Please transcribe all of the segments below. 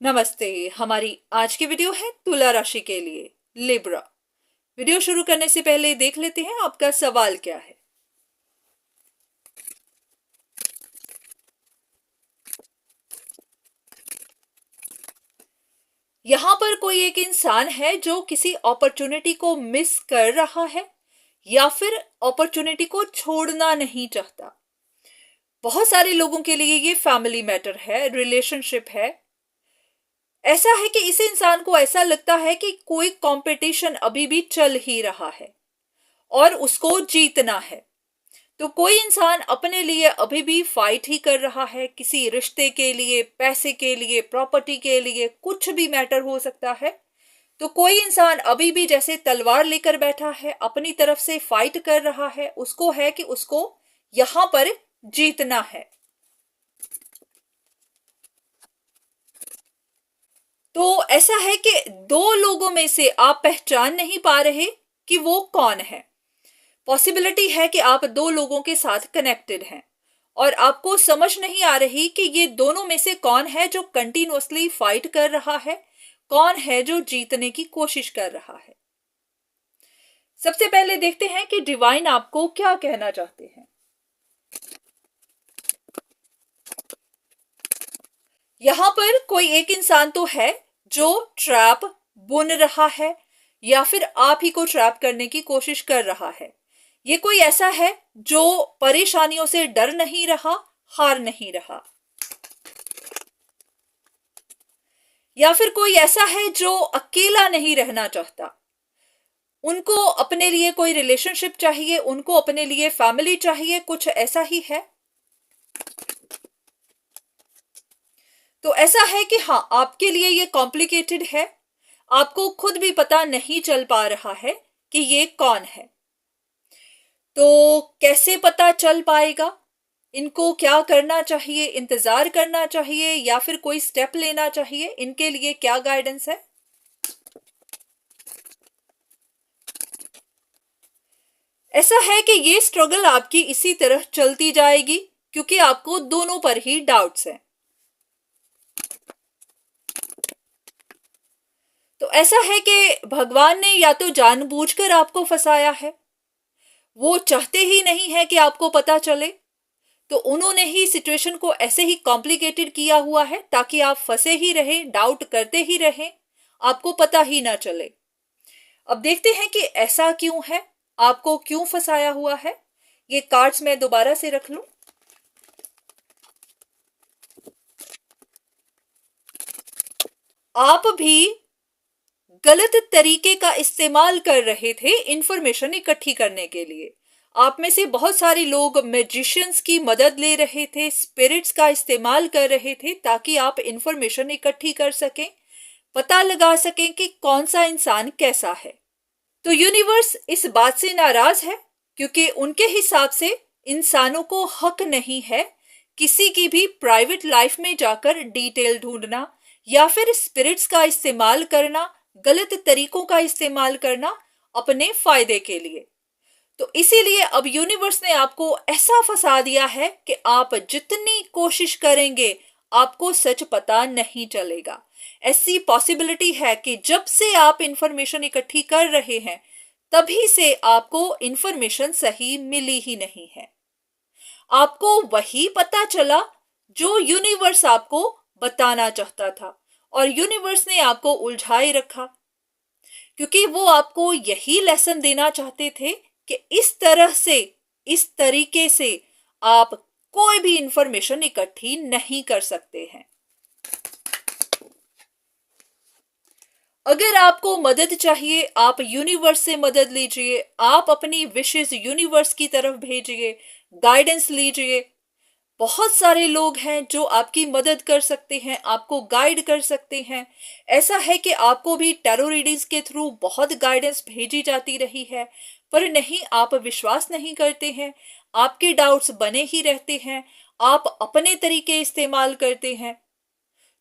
नमस्ते। हमारी आज की वीडियो है तुला राशि के लिए, लिब्रा। वीडियो शुरू करने से पहले देख लेते हैं आपका सवाल क्या है। यहाँ पर कोई एक इंसान है जो किसी अपॉर्चुनिटी को मिस कर रहा है या फिर अपॉर्चुनिटी को छोड़ना नहीं चाहता। बहुत सारे लोगों के लिए ये फैमिली मैटर है, रिलेशनशिप है। ऐसा है कि इस इंसान को ऐसा लगता है कि कोई कंपटीशन अभी भी चल ही रहा है और उसको जीतना है। तो कोई इंसान अपने लिए अभी भी फाइट ही कर रहा है, किसी रिश्ते के लिए, पैसे के लिए, प्रॉपर्टी के लिए, कुछ भी मैटर हो सकता है। तो कोई इंसान अभी भी जैसे तलवार लेकर बैठा है, अपनी तरफ से फाइट कर रहा है। उसको है कि उसको यहां पर जीतना है। तो ऐसा है कि दो लोगों में से आप पहचान नहीं पा रहे कि वो कौन है। पॉसिबिलिटी है कि आप दो लोगों के साथ कनेक्टेड हैं और आपको समझ नहीं आ रही कि ये दोनों में से कौन है जो कंटिन्यूअसली फाइट कर रहा है, कौन है जो जीतने की कोशिश कर रहा है। सबसे पहले देखते हैं कि डिवाइन आपको क्या कहना चाहते हैं। यहां पर कोई एक इंसान तो है जो ट्रैप बुन रहा है या फिर आप ही को ट्रैप करने की कोशिश कर रहा है। ये कोई ऐसा है जो परेशानियों से डर नहीं रहा, हार नहीं रहा। या फिर कोई ऐसा है जो अकेला नहीं रहना चाहता। उनको अपने लिए कोई रिलेशनशिप चाहिए, उनको अपने लिए फैमिली चाहिए, कुछ ऐसा ही है। तो ऐसा है कि हाँ, आपके लिए ये कॉम्प्लिकेटेड है। आपको खुद भी पता नहीं चल पा रहा है कि ये कौन है। तो कैसे पता चल पाएगा? इनको क्या करना चाहिए? इंतजार करना चाहिए या फिर कोई स्टेप लेना चाहिए? इनके लिए क्या गाइडेंस है? ऐसा है कि ये स्ट्रगल आपकी इसी तरह चलती जाएगी क्योंकि आपको दोनों पर ही डाउट्स हैं। तो ऐसा है कि भगवान ने या तो जानबूझकर आपको फंसाया है, वो चाहते ही नहीं है कि आपको पता चले, तो उन्होंने ही सिचुएशन को ऐसे ही कॉम्प्लिकेटेड किया हुआ है ताकि आप फंसे ही रहें, डाउट करते ही रहें, आपको पता ही ना चले। अब देखते हैं कि ऐसा क्यों है, आपको क्यों फंसाया हुआ है। ये कार्ड्स मैं दोबारा से रख लूं। आप भी गलत तरीके का इस्तेमाल कर रहे थे इंफॉर्मेशन इकट्ठी करने के लिए। आप में से बहुत सारे लोग मैजिशियंस की मदद ले रहे थे, स्पिरिट्स का इस्तेमाल कर रहे थे ताकि आप इंफॉर्मेशन इकट्ठी कर सकें, पता लगा सकें कि कौन सा इंसान कैसा है। तो यूनिवर्स इस बात से नाराज है क्योंकि उनके हिसाब से इंसानों को हक नहीं है किसी की भी प्राइवेट लाइफ में जाकर डिटेल ढूंढना या फिर स्पिरिट्स का इस्तेमाल करना, गलत तरीकों का इस्तेमाल करना अपने फायदे के लिए। तो इसीलिए अब यूनिवर्स ने आपको ऐसा फंसा दिया है कि आप जितनी कोशिश करेंगे आपको सच पता नहीं चलेगा। ऐसी पॉसिबिलिटी है कि जब से आप इंफॉर्मेशन इकट्ठी कर रहे हैं तभी से आपको इंफॉर्मेशन सही मिली ही नहीं है। आपको वही पता चला जो यूनिवर्स आपको बताना चाहता था और यूनिवर्स ने आपको उलझाए रखा क्योंकि वो आपको यही लेसन देना चाहते थे कि इस तरह से, इस तरीके से आप कोई भी इंफॉर्मेशन इकट्ठी नहीं कर सकते हैं। अगर आपको मदद चाहिए, आप यूनिवर्स से मदद लीजिए, आप अपनी विशेष यूनिवर्स की तरफ भेजिए, गाइडेंस लीजिए। बहुत सारे लोग हैं जो आपकी मदद कर सकते हैं, आपको गाइड कर सकते हैं। ऐसा है कि आपको भी टैरो रीडिंग्स के थ्रू बहुत गाइडेंस भेजी जाती रही है, पर नहीं, आप विश्वास नहीं करते हैं, आपके डाउट्स बने ही रहते हैं, आप अपने तरीके इस्तेमाल करते हैं।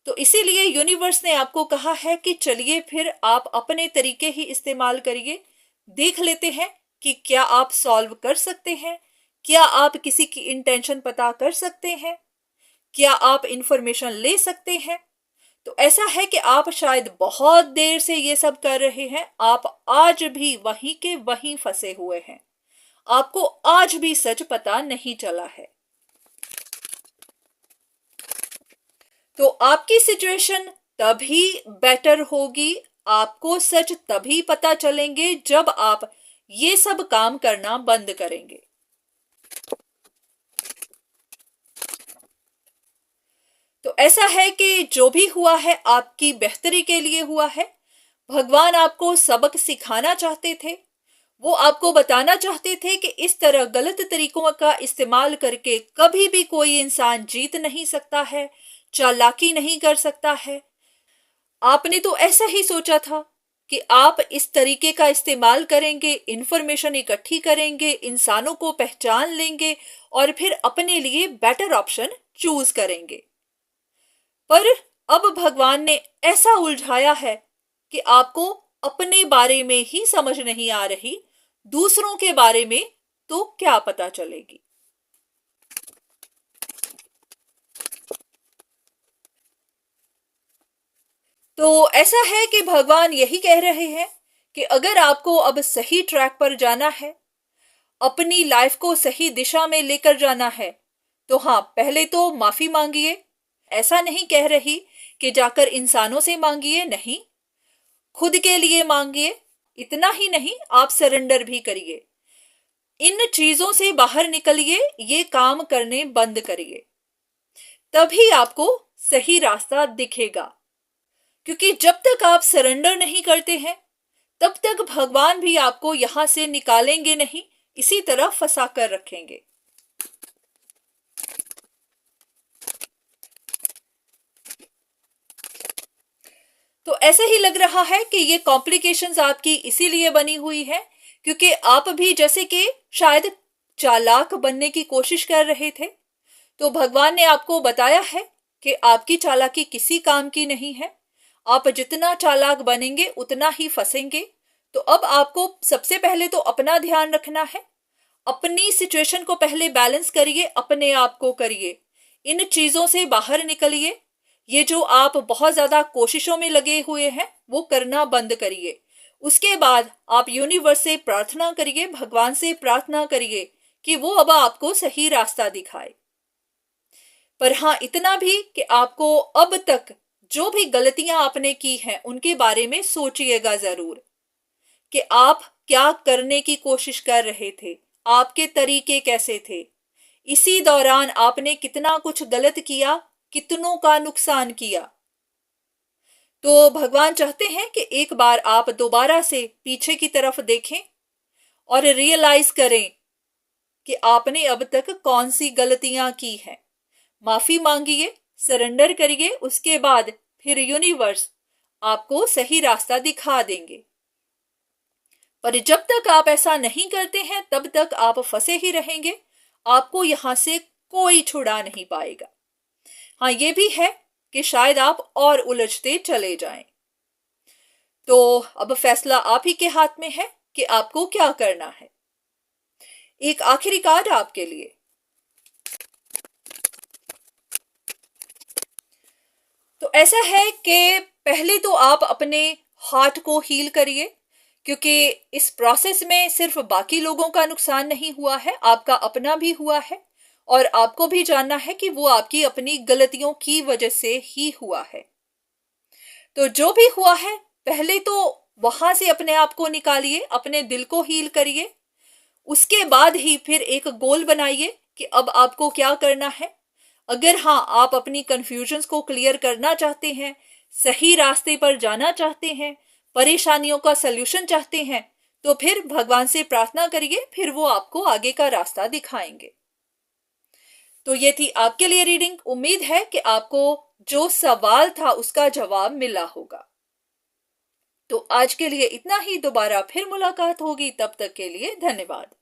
तो इसीलिए यूनिवर्स ने आपको कहा है कि चलिए फिर आप अपने तरीके ही इस्तेमाल करिए। देख लेते हैं कि क्या आप सॉल्व कर सकते हैं, क्या आप किसी की इंटेंशन पता कर सकते हैं, क्या आप इंफॉर्मेशन ले सकते हैं। तो ऐसा है कि आप शायद बहुत देर से ये सब कर रहे हैं, आप आज भी वहीं के वहीं फंसे हुए हैं, आपको आज भी सच पता नहीं चला है। तो आपकी सिचुएशन तभी बेटर होगी, आपको सच तभी पता चलेंगे जब आप ये सब काम करना बंद करेंगे। तो ऐसा है कि जो भी हुआ है आपकी बेहतरी के लिए हुआ है। भगवान आपको सबक सिखाना चाहते थे, वो आपको बताना चाहते थे कि इस तरह गलत तरीकों का इस्तेमाल करके कभी भी कोई इंसान जीत नहीं सकता है, चालाकी नहीं कर सकता है। आपने तो ऐसा ही सोचा था कि आप इस तरीके का इस्तेमाल करेंगे, इंफॉर्मेशन इकट्ठी करेंगे, इंसानों को पहचान लेंगे और फिर अपने लिए बेटर ऑप्शन चूज करेंगे। पर अब भगवान ने ऐसा उलझाया है कि आपको अपने बारे में ही समझ नहीं आ रही, दूसरों के बारे में तो क्या पता चलेगी। तो ऐसा है कि भगवान यही कह रहे हैं कि अगर आपको अब सही ट्रैक पर जाना है, अपनी लाइफ को सही दिशा में लेकर जाना है, तो हाँ, पहले तो माफी मांगिए। ऐसा नहीं कह रही कि जाकर इंसानों से मांगिए, नहीं, खुद के लिए मांगिए। इतना ही नहीं, आप सरेंडर भी करिए, इन चीजों से बाहर निकलिए, ये काम करने बंद करिए, तभी आपको सही रास्ता दिखेगा। क्योंकि जब तक आप सरेंडर नहीं करते हैं, तब तक भगवान भी आपको यहां से निकालेंगे नहीं, इसी तरह फंसा कर रखेंगे। तो ऐसा ही लग रहा है कि ये कॉम्प्लिकेशंस आपकी इसीलिए बनी हुई है क्योंकि आप भी जैसे कि शायद चालाक बनने की कोशिश कर रहे थे। तो भगवान ने आपको बताया है कि आपकी चालाकी किसी काम की नहीं है, आप जितना चालाक बनेंगे उतना ही फंसेंगे। तो अब आपको सबसे पहले तो अपना ध्यान रखना है, अपनी सिचुएशन को पहले बैलेंस करिए, अपने आप को करिए, इन चीजों से बाहर निकलिए। ये जो आप बहुत ज्यादा कोशिशों में लगे हुए हैं वो करना बंद करिए। उसके बाद आप यूनिवर्स से प्रार्थना करिए, भगवान से प्रार्थना करिए कि वो अब आपको सही रास्ता दिखाए। पर हाँ, इतना भी कि आपको अब तक जो भी गलतियां आपने की हैं उनके बारे में सोचिएगा जरूर कि आप क्या करने की कोशिश कर रहे थे, आपके तरीके कैसे थे, इसी दौरान आपने कितना कुछ गलत किया, कितनों का नुकसान किया। तो भगवान चाहते हैं कि एक बार आप दोबारा से पीछे की तरफ देखें और रियलाइज करें कि आपने अब तक कौन सी गलतियां की हैं। माफी मांगिए, सरेंडर करिए, उसके बाद फिर यूनिवर्स आपको सही रास्ता दिखा देंगे। पर जब तक आप ऐसा नहीं करते हैं तब तक आप फंसे ही रहेंगे, आपको यहां से कोई छुड़ा नहीं पाएगा। हाँ, ये भी है कि शायद आप और उलझते चले जाएं। तो अब फैसला आप ही के हाथ में है कि आपको क्या करना है। एक आखिरी कार्ड आपके लिए। तो ऐसा है कि पहले तो आप अपने हार्ट को हील करिए, क्योंकि इस प्रोसेस में सिर्फ बाकी लोगों का नुकसान नहीं हुआ है, आपका अपना भी हुआ है और आपको भी जानना है कि वो आपकी अपनी गलतियों की वजह से ही हुआ है। तो जो भी हुआ है पहले तो वहां से अपने आप को निकालिए, अपने दिल को हील करिए, उसके बाद ही फिर एक गोल बनाइए कि अब आपको क्या करना है। अगर हाँ, आप अपनी कंफ्यूजन्स को क्लियर करना चाहते हैं, सही रास्ते पर जाना चाहते हैं, परेशानियों का सल्यूशन चाहते हैं, तो फिर भगवान से प्रार्थना करिए, फिर वो आपको आगे का रास्ता दिखाएंगे। तो ये थी आपके लिए रीडिंग। उम्मीद है कि आपको जो सवाल था उसका जवाब मिला होगा। तो आज के लिए इतना ही, दोबारा फिर मुलाकात होगी, तब तक के लिए धन्यवाद।